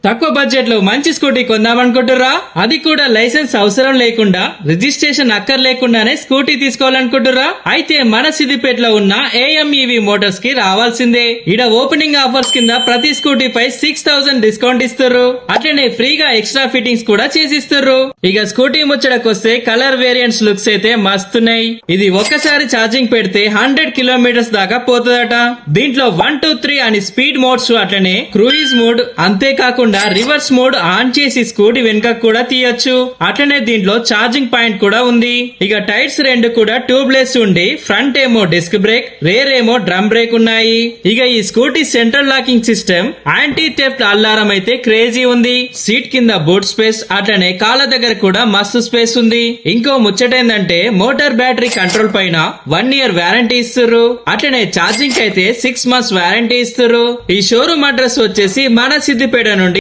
తక్కువ బడ్జెట్ లో మంచి స్కూటీ కొందామనుకుంటురా? అది కూడా లైసెన్స్ అవసరం లేకుండా, రిజిస్ట్రేషన్ అక్కర్లేకుండానే స్కూటీ తీసుకోవాలనుకుంటురా? అయితే మన సిద్దిపేటలో ఉన్న ఏఎంఈవి మోటార్స్ కి రావాల్సిందే. ఇడ ఓపెనింగ్ ఆఫర్స్ కింద ప్రతి స్కూటీ పై 6000 డిస్కౌంట్ ఇస్తారు. అట్లనే ఫ్రీగా ఎక్స్ట్రా ఫిట్టింగ్స్ కూడా చేసిస్తారు. ఇక స్కూటీ ముచ్చటకొస్తే కలర్ వేరియంట్స్ లుక్స్ అయితే మస్తున్నాయి. ఇది ఒక్కసారి ఛార్జింగ్ పెడితే 100 కిలోమీటర్స్ దాకా పోతుందట. దీంట్లో 1, 2, 3 అని స్పీడ్ మోడ్స్, అట్లనే క్రూయిజ్ మోడ్, అంతేకాకుండా రివర్స్ మోడ్ ఆన్ చేసి స్కూటీ వెనుక కూడా తీయొచ్చు. అట్లనే దీంట్లో ఛార్జింగ్ పాయింట్ కూడా ఉంది. ఇక టైర్స్ రెండు కూడా ట్యూబ్లెస్ ఉండి ఫ్రంట్ ఏమో డిస్క్ బ్రేక్, రేర్ ఏమో డ్రమ్ బ్రేక్ ఉన్నాయి. ఇక ఈ scooty central locking system, anti theft alarm అయితే క్రేజీ ఉంది. సీట్ కింద బూట్ స్పేస్, అట్లనే కాళ్ళ దగ్గర కూడా మస్తు స్పేస్ ఉంది. ఇంకో ముచ్చటేందంటే మోటార్ బ్యాటరీ కంట్రోల్ పైన 1 year వారంటీ ఇస్తున్నారు. అట్లనే ఛార్జింగ్ అయితే 6 months వారంటీ ఇస్తున్నారు. ఈ షోరూమ్ అడ్రస్ వచ్చేసి మన సిద్దిపేట నుండి